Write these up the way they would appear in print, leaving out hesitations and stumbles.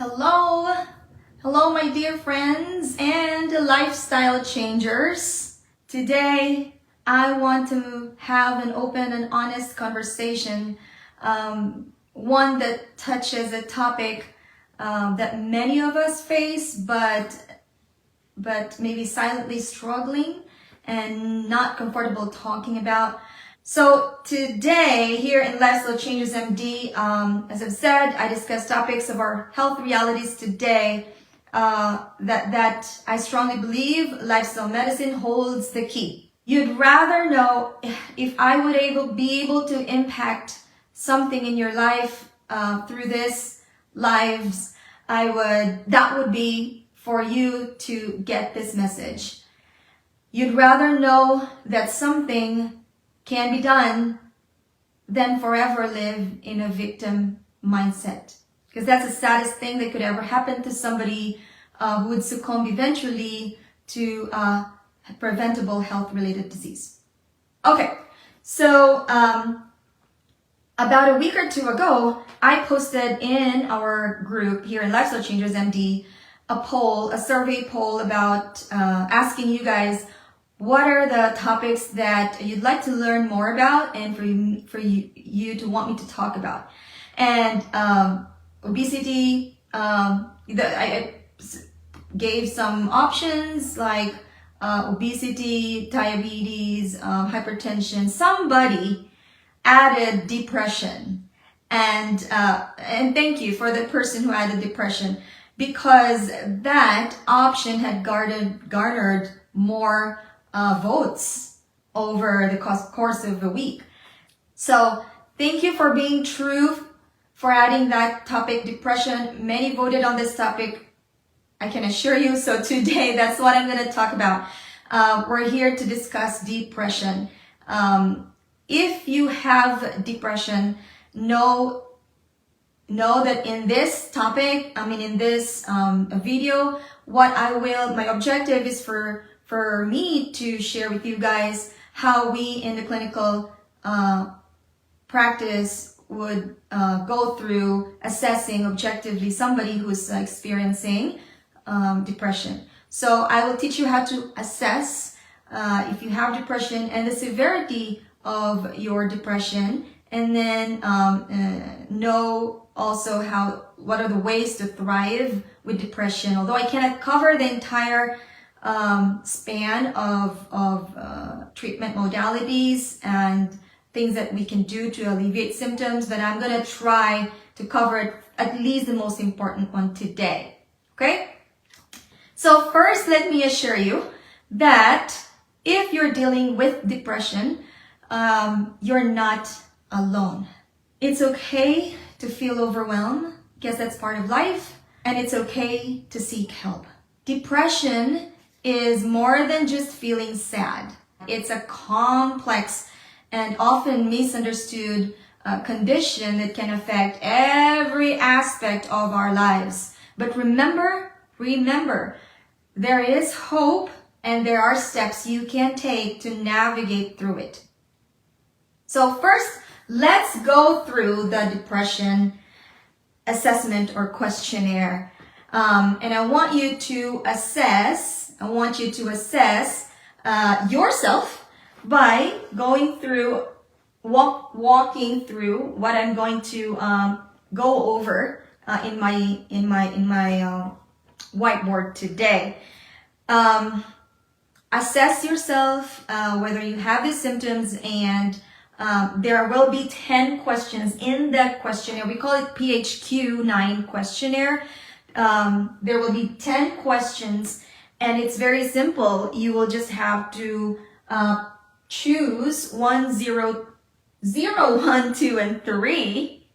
Hello, hello my dear friends and lifestyle changers. Today I want to have an open and honest conversation, one that touches a topic that many of us face, but maybe silently struggling and not comfortable talking about. So today here in Lifestyle Changes MD, as I've said, I discuss topics of our health realities today that I strongly believe lifestyle medicine holds the key. You'd rather know if I would be able to impact something in your life through this lives, that would be for you to get this message. You'd rather know that something can be done than forever live in a victim mindset. Because that's the saddest thing that could ever happen to somebody who would succumb eventually to preventable health-related disease. Okay, so about a week or two ago, I posted in our group here in Lifestyle Changers MD a survey poll about asking you guys what are the topics that you'd like to learn more about and for you to want me to talk about. And obesity, I gave some options like obesity, diabetes, hypertension. Somebody added depression, and thank you for the person who added depression, because that option had garnered more votes over the course of a week. So thank you for being true, for adding that topic, depression. Many voted on this topic, I can assure you. So today, that's what I'm going to talk about. We're here to discuss depression. If you have depression, know that in this topic, in this video, my objective is for me to share with you guys how we in the clinical practice would go through assessing objectively somebody who's experiencing depression. So I will teach you how to assess if you have depression and the severity of your depression, and then know also what are the ways to thrive with depression. Although I cannot cover the entire span of treatment modalities and things that we can do to alleviate symptoms, but I'm going to try to cover at least the most important one today. Okay? So first, let me assure you that if you're dealing with depression, you're not alone. It's okay to feel overwhelmed, because that's part of life, and it's okay to seek help. Depression is more than just feeling sad. It's a complex and often misunderstood condition that can affect every aspect of our lives. But remember, there is hope and there are steps you can take to navigate through it. So first, let's go through the depression assessment or questionnaire. And I want you to assess yourself by going through, walking through what I'm going to go over in my whiteboard today. Assess yourself whether you have these symptoms, and there will be 10 questions in the questionnaire. We call it PHQ-9 questionnaire. There will be 10 questions, and it's very simple. You will just have to choose 1, 0, 1, 2, and 3.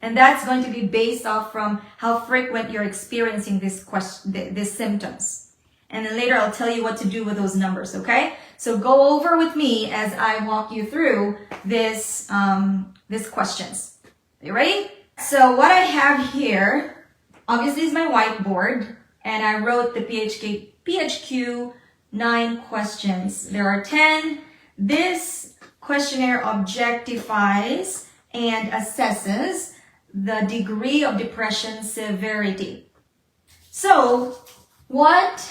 And that's going to be based off from how frequent you're experiencing these symptoms. And then later I'll tell you what to do with those numbers, okay? So go over with me as I walk you through these questions. You ready? So what I have here, obviously, is my whiteboard, and I wrote the PHQ 9 questions. There are 10. This questionnaire objectifies and assesses the degree of depression severity. So what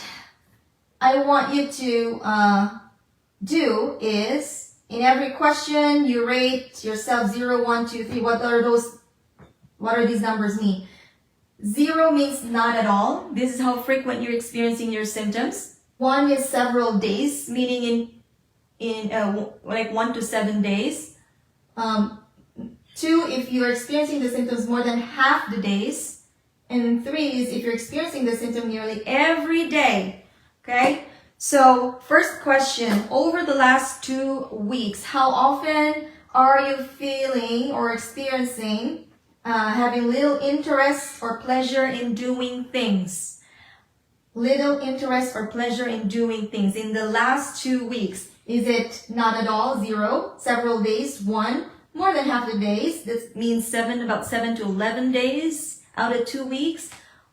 I want you to do is, in every question, you rate yourself 0, 1, 2, 3. What are these numbers mean? 0 means not at all. This is how frequent you're experiencing your symptoms. 1 is several days, meaning in like 1 to 7 days. 2, if you're experiencing the symptoms more than half the days. And 3 is if you're experiencing the symptom nearly every day. Okay? So, first question, over the last 2 weeks, how often are you feeling or experiencing having little interest or pleasure in doing things? Little interest or pleasure in doing things in the last 2 weeks. Is it not at all? 0, several days, 1, more than half the days. This means about 7 to 11 days out of 2 weeks,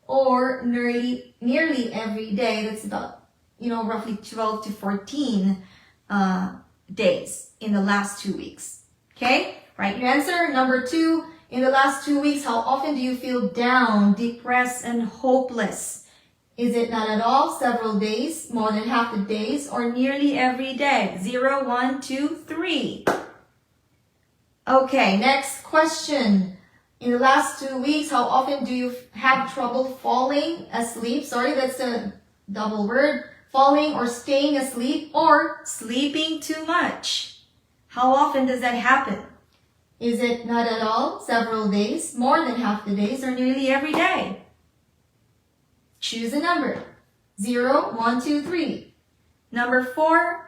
or nearly every day. That's about, roughly 12 to 14 days in the last 2 weeks. Okay, write your answer. Number 2, in the last 2 weeks, how often do you feel down, depressed, and hopeless? Is it not at all, several days, more than half the days, or nearly every day? 0, 1, 2, 3. Okay, next question. In the last 2 weeks, how often do you have trouble falling asleep? Sorry, that's a double word. Falling or staying asleep or sleeping too much. How often does that happen? Is it not at all, several days, more than half the days, or nearly every day? Choose a number. 0, 1, 2, 3. Number 4,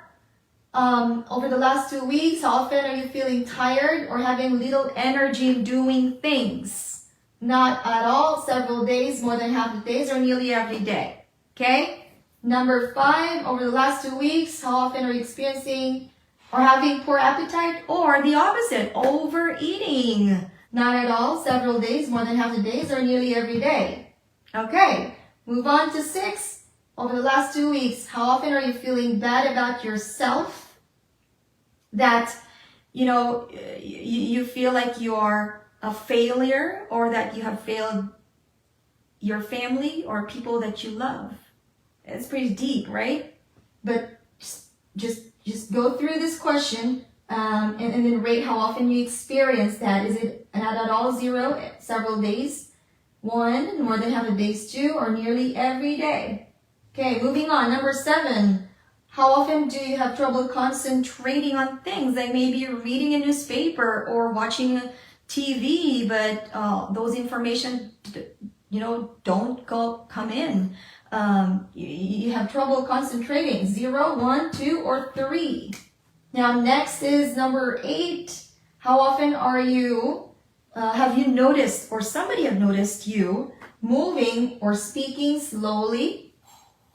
over the last 2 weeks, how often are you feeling tired or having little energy in doing things? Not at all, several days, more than half the days, or nearly every day. Okay? Number 5, over the last 2 weeks, how often are you experiencing or having poor appetite, or the opposite, overeating? Not at all, several days, more than half the days, or nearly every day. Okay, move on to 6. Over the last 2 weeks, how often are you feeling bad about yourself? That, you feel like you're a failure, or that you have failed your family or people that you love. It's pretty deep, right? But just go through this question and then rate how often you experience that. Is it not at all, 0, several days, 1, more than half the days, 2, or nearly every day? Okay, moving on. Number 7, how often do you have trouble concentrating on things? Like maybe you're reading a newspaper or watching TV, but those information, don't come in. You have trouble concentrating. 0, 1, 2, or 3. Now next is number 8. How often are you, have you noticed, or somebody have noticed you moving or speaking slowly,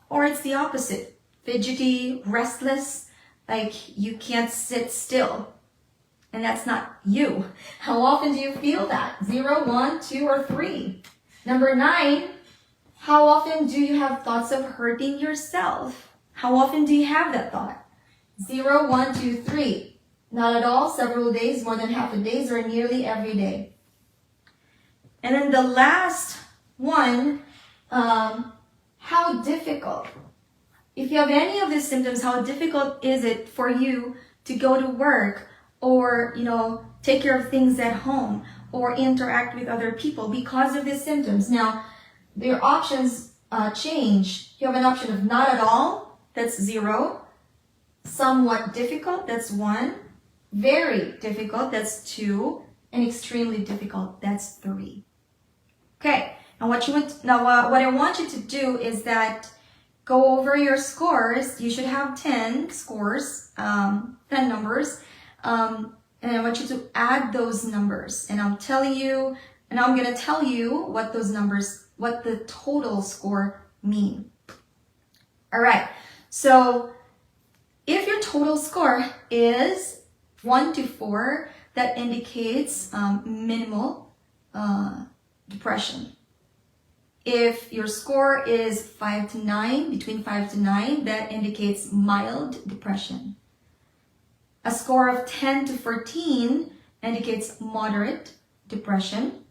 or it's the opposite, fidgety, restless, like you can't sit still, and that's not you. How often do you feel that? 0, 1, 2, or 3. Number 9. How often do you have thoughts of hurting yourself? How often do you have that thought? 0, 1, 2, 3. Not at all, several days, more than half the days, or nearly every day. And then the last one, how difficult. If you have any of these symptoms, how difficult is it for you to go to work or, take care of things at home or interact with other people because of these symptoms? Now, their options change. You have an option of not at all, that's 0. Somewhat difficult, that's 1. Very difficult, that's 2. And extremely difficult, that's 3. Okay, and what I want you to do is that go over your scores. You should have 10 scores, 10 numbers. And I want you to add those numbers. And I'm going to tell you what those numbers, what the total score mean. All right, so if your total score is 1 to 4, that indicates minimal depression. If your score is 5 to 9, between 5 to 9, that indicates mild depression. A score of 10 to 14 indicates moderate depression.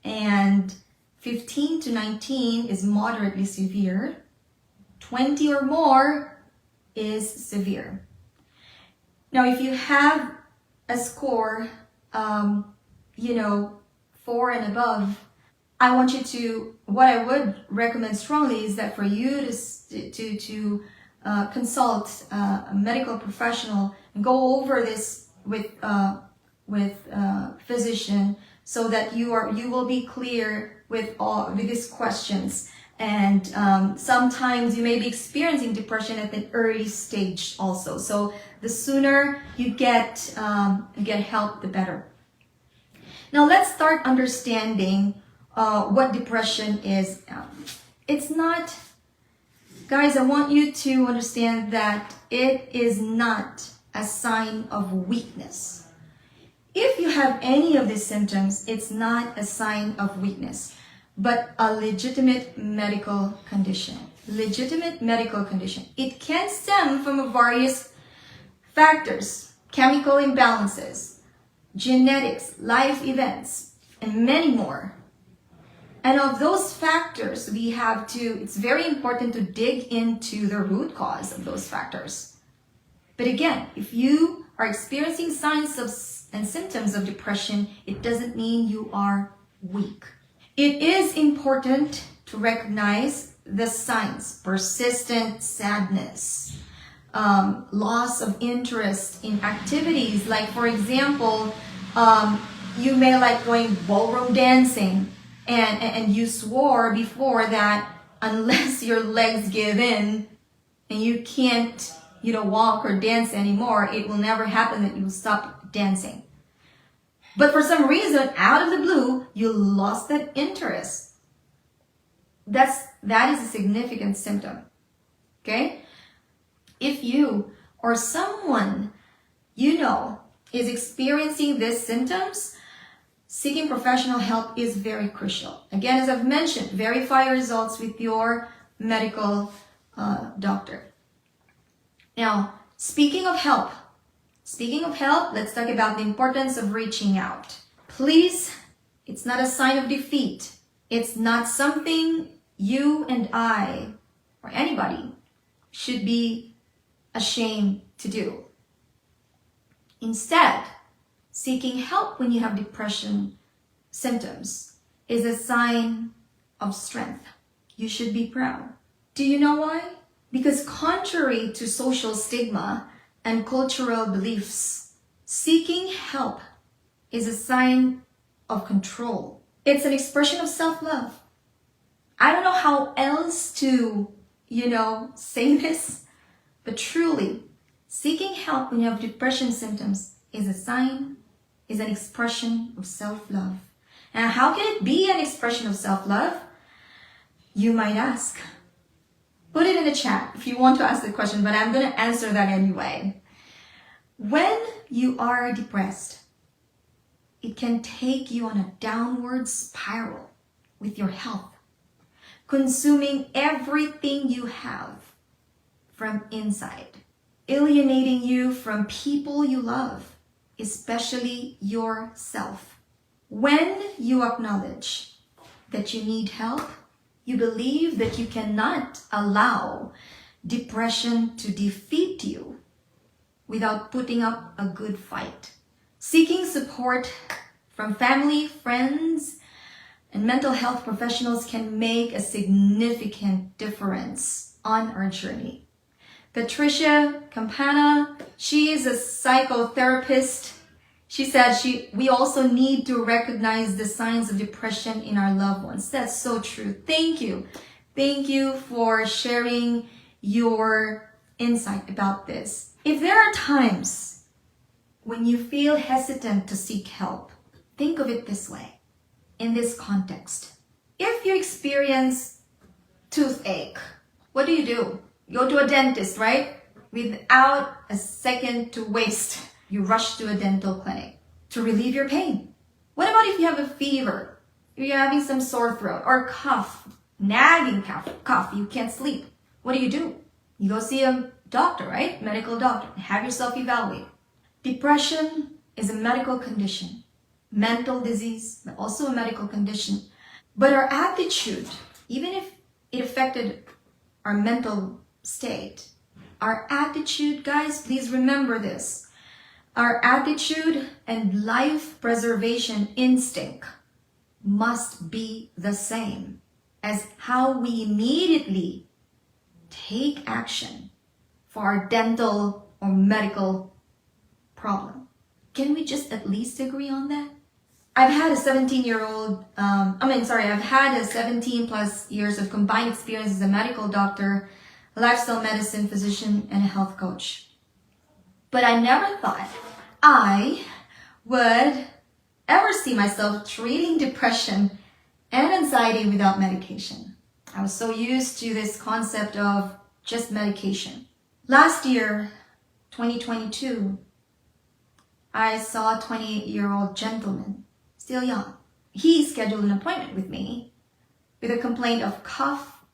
and 15 to 19 is moderately severe. 20 or more is severe. Now, if you have a score, 4 and above, what I would recommend strongly is that for you to consult a medical professional and go over this with physician, so that you will be clear with these questions. And sometimes you may be experiencing depression at an early stage also. So the sooner you get help, the better. Now let's start understanding what depression is. It's not, guys, I want you to understand that it is not a sign of weakness. If you have any of these symptoms, it's not a sign of weakness, but a legitimate medical condition. Legitimate medical condition. It can stem from various factors: chemical imbalances, genetics, life events, and many more. And of those factors, it's very important to dig into the root cause of those factors. But again, if you are experiencing signs and symptoms of depression, it doesn't mean you are weak. It is important to recognize the signs: persistent sadness, loss of interest in activities. Like, for example, you may like going ballroom dancing, and you swore before that unless your legs give in and you can't walk or dance anymore, it will never happen that you will stop dancing. But for some reason, out of the blue, you lost that interest. That is a significant symptom. Okay? If you or someone is experiencing these symptoms, seeking professional help is very crucial. Again, as I've mentioned, verify your results with your medical doctor. Now, speaking of help, let's talk about the importance of reaching out. Please, it's not a sign of defeat. It's not something you and I or anybody should be ashamed to do. Instead, seeking help when you have depression symptoms is a sign of strength. You should be proud. Do you know why? Because contrary to social stigma and cultural beliefs, seeking help is a sign of control. It's an expression of self-love. I don't know how else to, say this, but truly, seeking help when you have depression symptoms is an expression of self-love. And how can it be an expression of self-love? You might ask. Put it in the chat if you want to ask the question, but I'm going to answer that anyway. When you are depressed, it can take you on a downward spiral with your health, consuming everything you have from inside, alienating you from people you love, especially yourself. When you acknowledge that you need help, you believe that you cannot allow depression to defeat you without putting up a good fight. Seeking support from family, friends, and mental health professionals can make a significant difference on our journey. Patricia Campana, she is a psychotherapist. She said we also need to recognize the signs of depression in our loved ones. That's so true. Thank you. Thank you for sharing your insight about this. If there are times when you feel hesitant to seek help, think of it this way, in this context. If you experience toothache, what do? You go to a dentist, right? Without a second to waste, you rush to a dental clinic to relieve your pain. What about if you have a fever? If you're having some sore throat or cough, nagging cough, you can't sleep. What do? You go see a doctor, right? Medical doctor, and have yourself evaluated. Depression is a medical condition. mental disease, but also a medical condition. But our attitude, even if it affected our mental state, our attitude, guys, please remember this. Our attitude and life preservation instinct must be the same as how we immediately take action for our dental or medical problem. Can we just at least agree on that? I've had a 17 plus years of combined experience as a medical doctor, a lifestyle medicine physician, and a health coach. But I never thought I would ever see myself treating depression and anxiety without medication. I was so used to this concept of just medication. Last year, 2022, I saw a 28-year-old gentleman, still young. He scheduled an appointment with me with a complaint of cough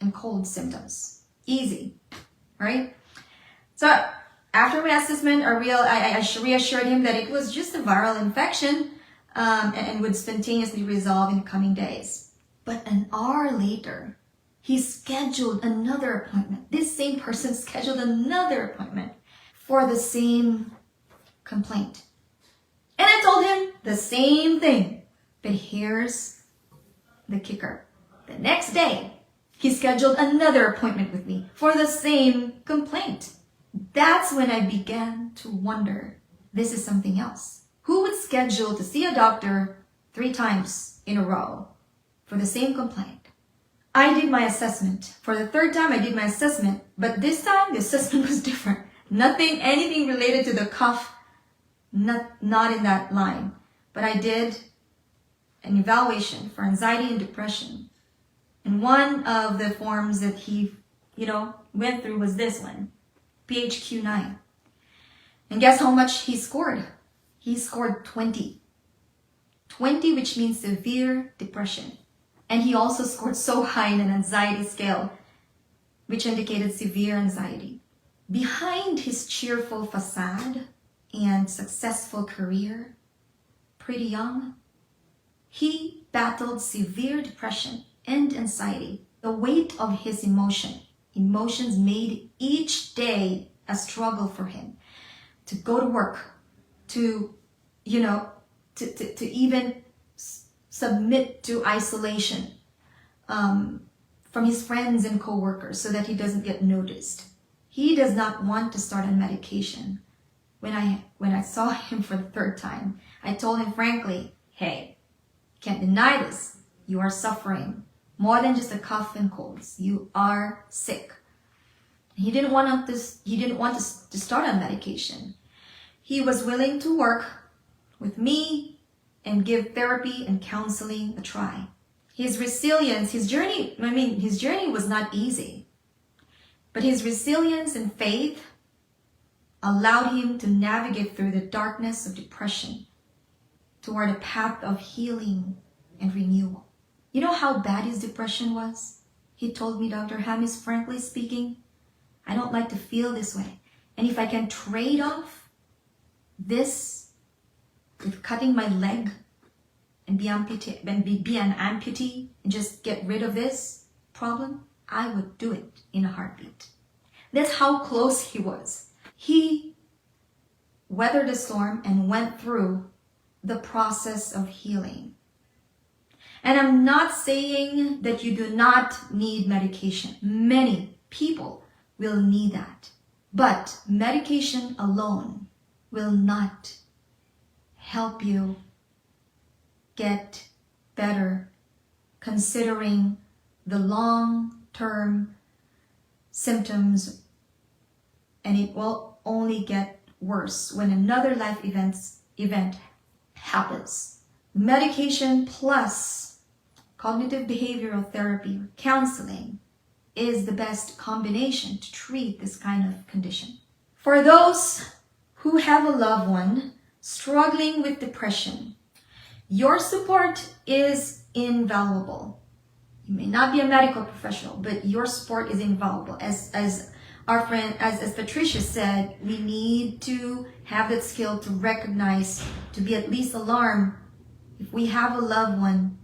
and cold symptoms. Easy, right? So after my assessment, I reassured him that it was just a viral infection and would spontaneously resolve in the coming days. But an hour later, he scheduled another appointment. This same person scheduled another appointment for the same complaint. And I told him the same thing. But here's the kicker. The next day, he scheduled another appointment with me for the same complaint. That's when I began to wonder, this is something else. Who would schedule to see a doctor 3 times in a row for the same complaint? I did my assessment. For the 3rd time, I did my assessment, but this time the assessment was different. Anything related to the cough, not in that line. But I did an evaluation for anxiety and depression. And one of the forms that he, went through was this one, PHQ-9. And guess how much he scored? He scored 20. 20, which means severe depression. And he also scored so high in an anxiety scale, which indicated severe anxiety. Behind his cheerful facade and successful career, pretty young, he battled severe depression and anxiety. The weight of his emotions made each day a struggle for him to go to work, to even submit to isolation from his friends and co-workers so that he doesn't get noticed. He does not want to start on medication. When I saw him for the 3rd time, I told him frankly, hey, can't deny this. You are suffering more than just a cough and colds. You are sick. He didn't want to start on medication. He was willing to work with me and give therapy and counseling a try. His resilience, his journey was not easy. But his resilience and faith allowed him to navigate through the darkness of depression toward a path of healing and renewal. You know how bad his depression was? He told me, Dr. Hamis, frankly speaking, I don't like to feel this way. And if I can trade off this with cutting my leg and be an amputee and just get rid of this problem, I would do it in a heartbeat. That's how close he was. He weathered the storm and went through the process of healing. And I'm not saying that you do not need medication. Many people will need that. But medication alone will not help you get better, considering the long-term symptoms, and it will only get worse when another life event happens. Medication plus cognitive behavioral therapy or counseling is the best combination to treat this kind of condition. For those who have a loved one struggling with depression, your support is invaluable. You may not be a medical professional, but your support is invaluable. As our friend, as Patricia said, we need to have that skill to recognize, to be at least alarmed if we have a loved one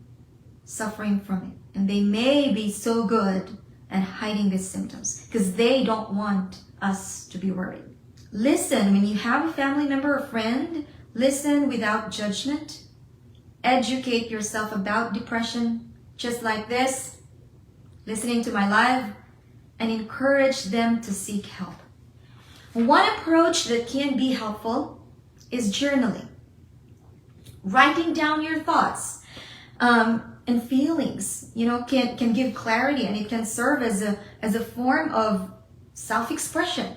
suffering from it. And they may be so good at hiding these symptoms because they don't want us to be worried. Listen, when you have a family member or friend, listen without judgment. Educate yourself about depression, just like this, listening to my live, and encourage them to seek help. One approach that can be helpful is journaling. Writing down your thoughts and feelings, can give clarity, and it can serve as a form of self-expression.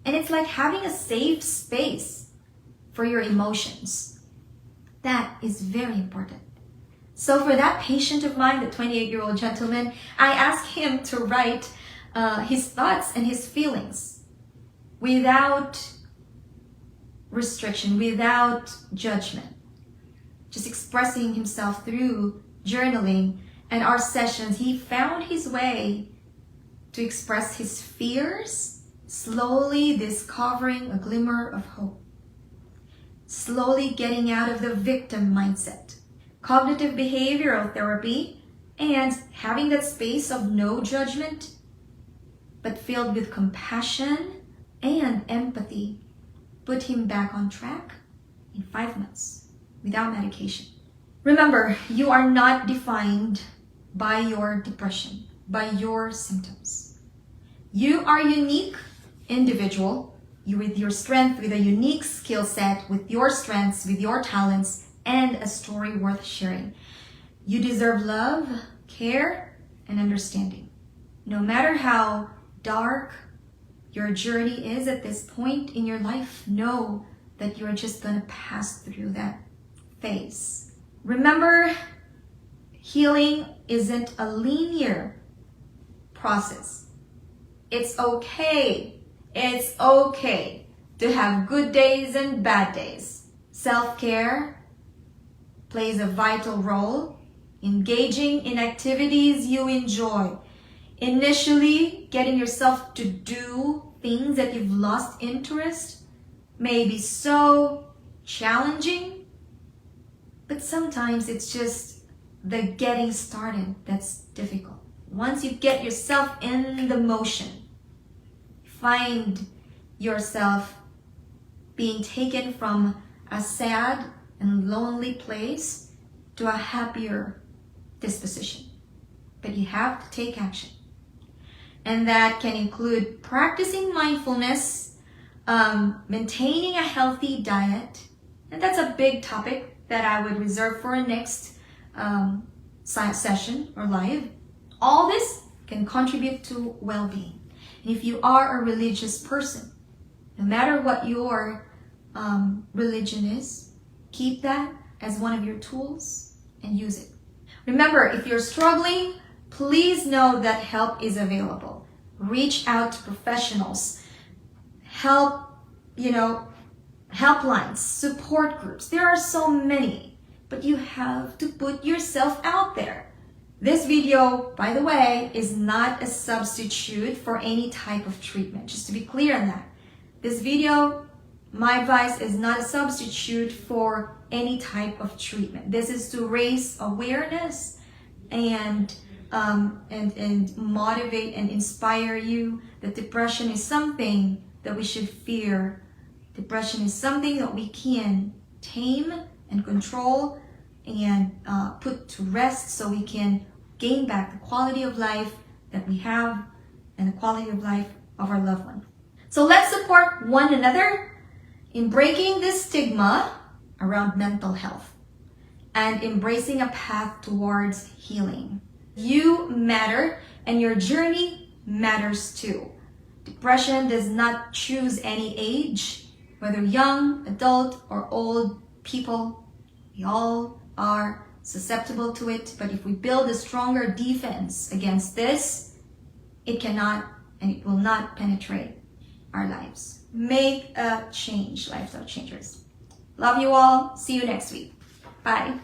And it's like having a safe space for your emotions. That is very important. So for that patient of mine, the 28-year-old gentleman, I asked him to write his thoughts and his feelings without restriction, without judgment. Just expressing himself through journaling and our sessions. He found his way to express his fears, slowly discovering a glimmer of hope. Slowly getting out of the victim mindset. Cognitive behavioral therapy and having that space of no judgment, but filled with compassion and empathy, put him back on track in 5 months without medication. Remember, you are not defined by your depression, by your symptoms. You are a unique individual, you with your strength, with a unique skill set, with your strengths, with your talents, and a story worth sharing. You deserve love, care, and understanding. No matter how dark your journey is at this point in your life, know that you're just going to pass through that phase. Remember, healing isn't a linear process. It's okay. It's okay to have good days and bad days. Self-care plays a vital role. Engaging in activities you enjoy. Initially, getting yourself to do things that you've lost interest may be so challenging, but sometimes it's just the getting started that's difficult. Once you get yourself in the motion, find yourself being taken from a sad and lonely place to a happier disposition. But you have to take action. And that can include practicing mindfulness, maintaining a healthy diet. And that's a big topic that I would reserve for a next session or live. All this can contribute to well-being. And if you are a religious person, no matter what your religion is, keep that as one of your tools and use it. Remember, if you're struggling, please know that help is available. Reach out to professionals. Helplines, support groups. There are so many, but you have to put yourself out there. This video, by the way, is not a substitute for any type of treatment. Just to be clear on that. This video, my advice, is not a substitute for any type of treatment. This is to raise awareness and motivate and inspire you that depression is something that we should fear. Depression is something that we can tame and control and put to rest so we can gain back the quality of life that we have and the quality of life of our loved one. So let's support one another in breaking this stigma around mental health and embracing a path towards healing. You matter and your journey matters too. Depression does not choose any age, whether young, adult, or old people. We all are susceptible to it, but if we build a stronger defense against this, it cannot and it will not penetrate our lives. Make a change, lifestyle changers. Love you all. See you next week. Bye.